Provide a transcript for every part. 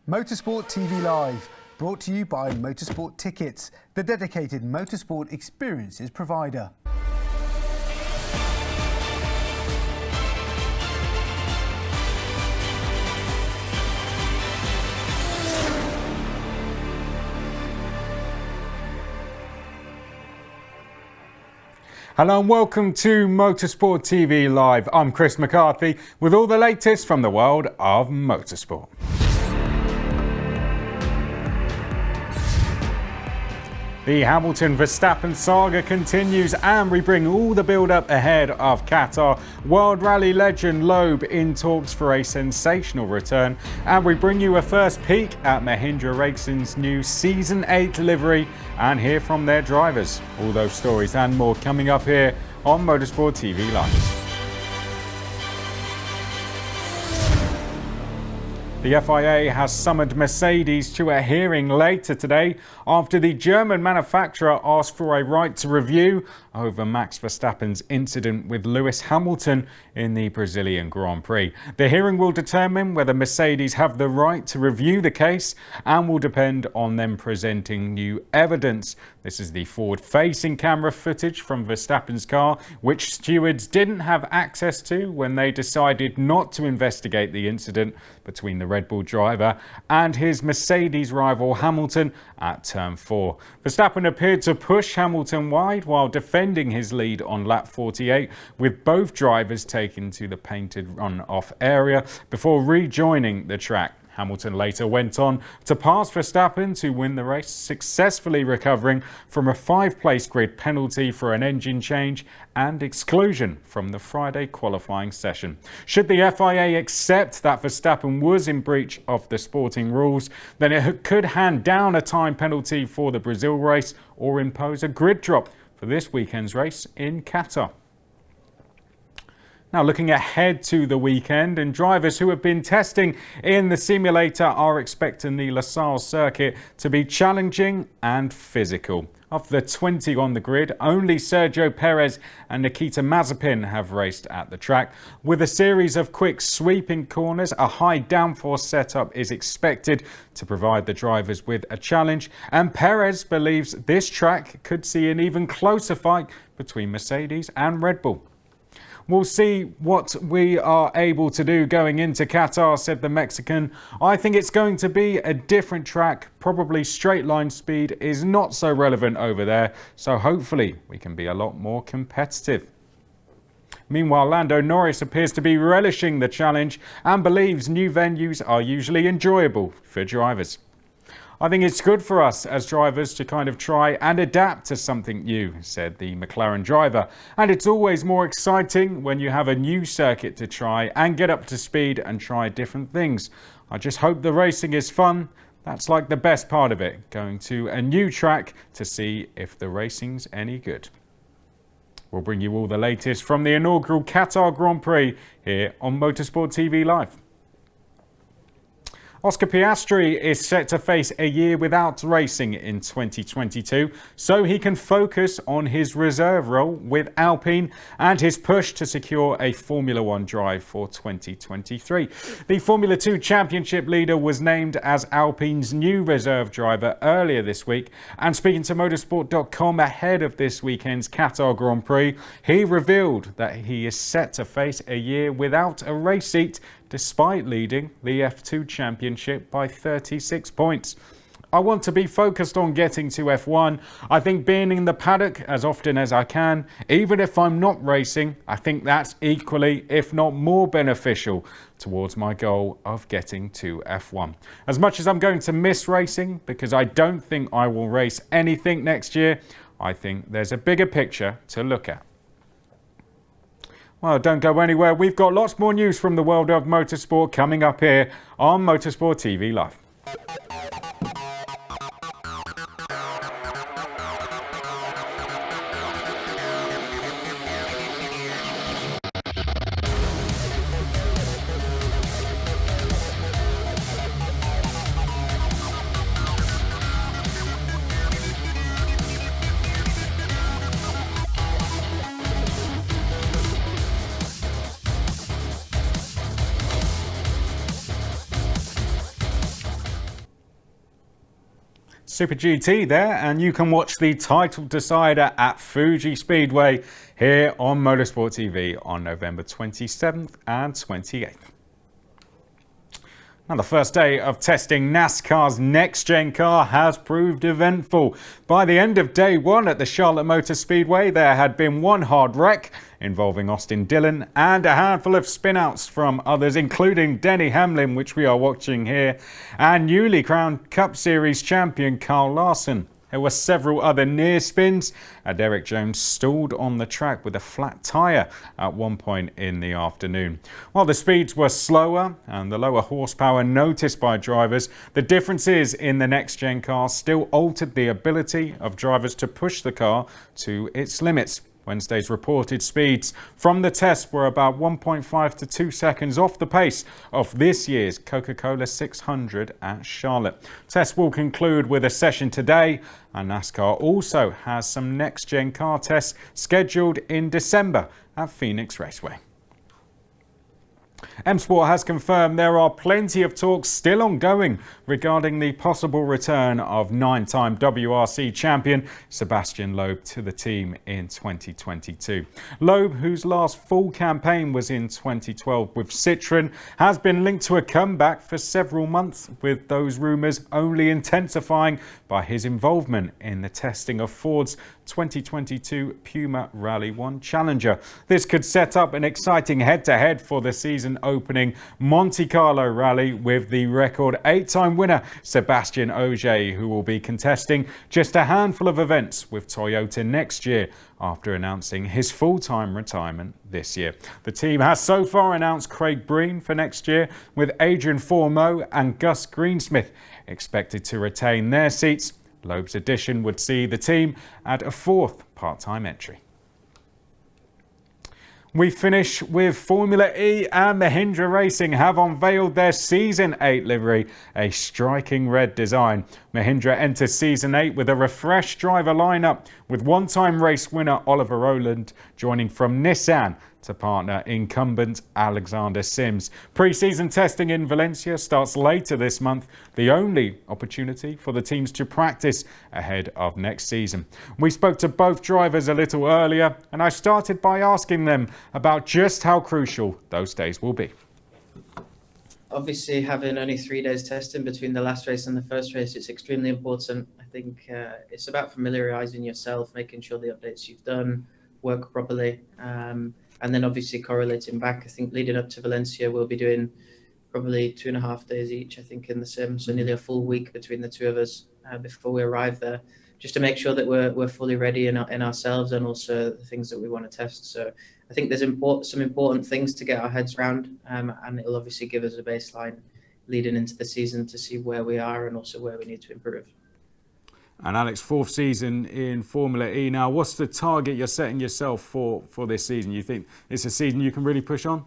Motorsport TV Live, brought to you by Motorsport Tickets, the dedicated motorsport experiences provider. Hello and welcome to Motorsport TV Live. I'm Chris McCarthy with all the latest from the world of motorsport. The Hamilton-Verstappen saga continues and we bring all the build-up ahead of Qatar. World Rally legend Loeb in talks for a sensational return, and we bring you a first peek at Mahindra Racing's new Season 8 livery and hear from their drivers. All those stories and more coming up here on Motorsport TV Live. The FIA has summoned Mercedes to a hearing later today after the German manufacturer asked for a right to review over Max Verstappen's incident with Lewis Hamilton in the Brazilian Grand Prix. The hearing will determine whether Mercedes have the right to review the case and will depend on them presenting new evidence. This is the forward-facing camera footage from Verstappen's car, which stewards didn't have access to when they decided not to investigate the incident between the Red Bull driver and his Mercedes rival Hamilton at Turn 4. Verstappen appeared to push Hamilton wide while defending his lead on lap 48, with both drivers taken to the painted run-off area before rejoining the track. Hamilton later went on to pass Verstappen to win the race, successfully recovering from a 5-place grid penalty for an engine change and exclusion from the Friday qualifying session. Should the FIA accept that Verstappen was in breach of the sporting rules, then it could hand down a time penalty for the Brazil race or impose a grid drop for this weekend's race in Qatar. Now looking ahead to the weekend, and drivers who have been testing in the simulator are expecting the Losail circuit to be challenging and physical. Of the 20 on the grid, only Sergio Perez and Nikita Mazepin have raced at the track. With a series of quick sweeping corners, a high downforce setup is expected to provide the drivers with a challenge, and Perez believes this track could see an even closer fight between Mercedes and Red Bull. We'll see what we are able to do going into Qatar, said the Mexican. I think it's going to be a different track. Probably straight line speed is not so relevant over there, so hopefully we can be a lot more competitive. Meanwhile, Lando Norris appears to be relishing the challenge and believes new venues are usually enjoyable for drivers. I think it's good for us as drivers to kind of try and adapt to something new, said the McLaren driver. And it's always more exciting when you have a new circuit to try and get up to speed and try different things. I just hope the racing is fun. That's like the best part of it, going to a new track to see if the racing's any good. We'll bring you all the latest from the inaugural Qatar Grand Prix here on Motorsport TV Live. Oscar Piastri is set to face a year without racing in 2022, so he can focus on his reserve role with Alpine and his push to secure a Formula 1 drive for 2023. The Formula 2 Championship leader was named as Alpine's new reserve driver earlier this week, and speaking to motorsport.com ahead of this weekend's Qatar Grand Prix, he revealed that he is set to face a year without a race seat despite leading the F2 Championship by 36 points. I want to be focused on getting to F1. I think being in the paddock as often as I can, even if I'm not racing, I think that's equally, if not more beneficial towards my goal of getting to F1. As much as I'm going to miss racing because I don't think I will race anything next year, I think there's a bigger picture to look at. Well, don't go anywhere. We've got lots more news from the world of motorsport coming up here on Motorsport TV Live. Super GT there, and you can watch the title decider at Fuji Speedway here on Motorsport TV on November 27th and 28th. Now, the first day of testing NASCAR's next-gen car has proved eventful. By the end of day one at the Charlotte Motor Speedway, there had been one hard wreck involving Austin Dillon and a handful of spin-outs from others, including Denny Hamlin, which we are watching here, and newly crowned Cup Series champion Kyle Larson. There were several other near spins. Derek Jones stalled on the track with a flat tyre at one point in the afternoon. While the speeds were slower and the lower horsepower noticed by drivers, the differences in the next-gen car still altered the ability of drivers to push the car to its limits. Wednesday's reported speeds from the test were about 1.5 to 2 seconds off the pace of this year's Coca-Cola 600 at Charlotte. Tests will conclude with a session today, and NASCAR also has some next-gen car tests scheduled in December at Phoenix Raceway. M Sport has confirmed there are plenty of talks still ongoing regarding the possible return of 9-time WRC champion Sebastien Loeb to the team in 2022. Loeb, whose last full campaign was in 2012 with Citroën, has been linked to a comeback for several months, with those rumours only intensifying by his involvement in the testing of Ford's 2022 Puma Rally 1 Challenger. This could set up an exciting head-to-head for the season opening Monte Carlo Rally with the record 8-time winner Sébastien Ogier, who will be contesting just a handful of events with Toyota next year after announcing his full-time retirement this year. The team has so far announced Craig Breen for next year, with Adrian Formeau and Gus Greensmith expected to retain their seats. Loeb's addition would see the team add a fourth part-time entry. We finish with Formula E, and Mahindra Racing have unveiled their Season 8 livery, a striking red design. Mahindra enters Season 8 with a refreshed driver lineup, with one-time race winner Oliver Rowland joining from Nissan to partner incumbent Alexander Sims. Pre-season testing in Valencia starts later this month, the only opportunity for the teams to practice ahead of next season. We spoke to both drivers a little earlier, and I started by asking them about just how crucial those days will be. Obviously, having only 3 days testing between the last race and the first race, it's extremely important. I think it's about familiarising yourself, making sure the updates you've done work properly. And then obviously correlating back. I think leading up to Valencia, we'll be doing probably 2.5 days each, I think, in the sim. So nearly a full week between the two of us before we arrive there, just to make sure that we're fully ready in ourselves and also the things that we want to test. So I think there's some important things to get our heads around, and it'll obviously give us a baseline leading into the season to see where we are and also where we need to improve. And Alex, fourth season in Formula E now. What's the target you're setting yourself for this season? You think it's a season you can really push on?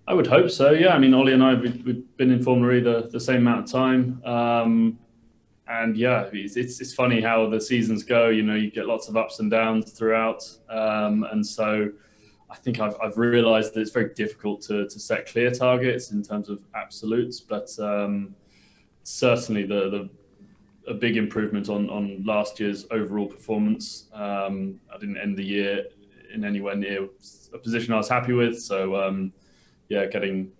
I would hope so, yeah. I mean, Ollie and I, we've been in Formula E the same amount of time. And yeah, it's funny how the seasons go. You know, you get lots of ups and downs throughout. And so I think I've realised that it's very difficult to set clear targets in terms of absolutes. But certainly a big improvement on last year's overall performance. I didn't end the year in anywhere near a position I was happy with. So yeah, getting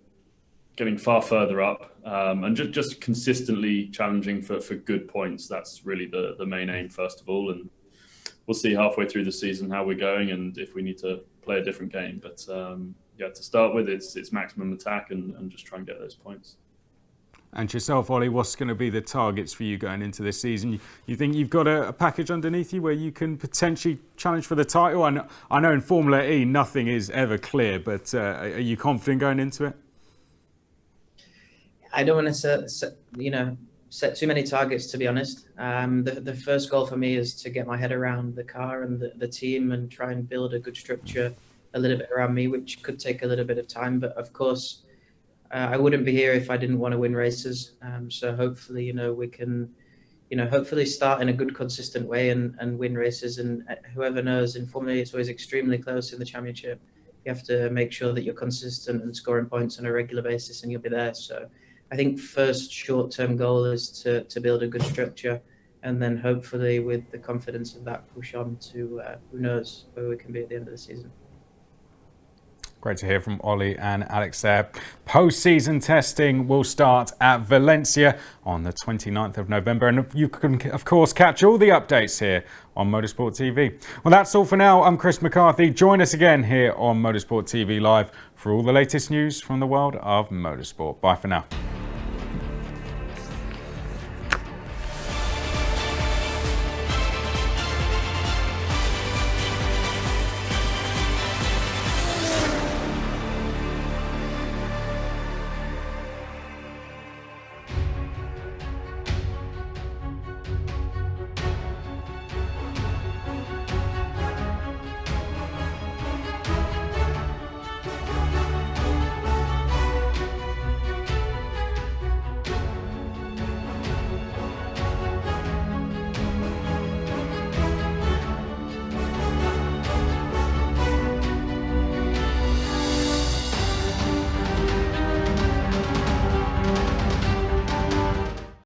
far further up and just consistently challenging for good points. That's really the main aim first of all. And we'll see halfway through the season how we're going and if we need to play a different game. But yeah, to start with, it's maximum attack and just try and get those points. And yourself, Ollie, what's going to be the targets for you going into this season? You think you've got a package underneath you where you can potentially challenge for the title? I know in Formula E nothing is ever clear, but are you confident going into it? I don't want to set too many targets, to be honest. The first goal for me is to get my head around the car and the team and try and build a good structure a little bit around me, which could take a little bit of time. But of course, I wouldn't be here if I didn't want to win races. So hopefully, we can, hopefully start in a good, consistent way and win races. And whoever knows, in Formula E, it's always extremely close in the championship. You have to make sure that you're consistent and scoring points on a regular basis, and you'll be there. So I think first short-term goal is to build a good structure, and then hopefully with the confidence of that, push on to who knows where we can be at the end of the season. Great to hear from Ollie and Alex there. Post-season testing will start at Valencia on the 29th of November. And you can, of course, catch all the updates here on Motorsport TV. Well, that's all for now. I'm Chris McCarthy. Join us again here on Motorsport TV Live for all the latest news from the world of motorsport. Bye for now.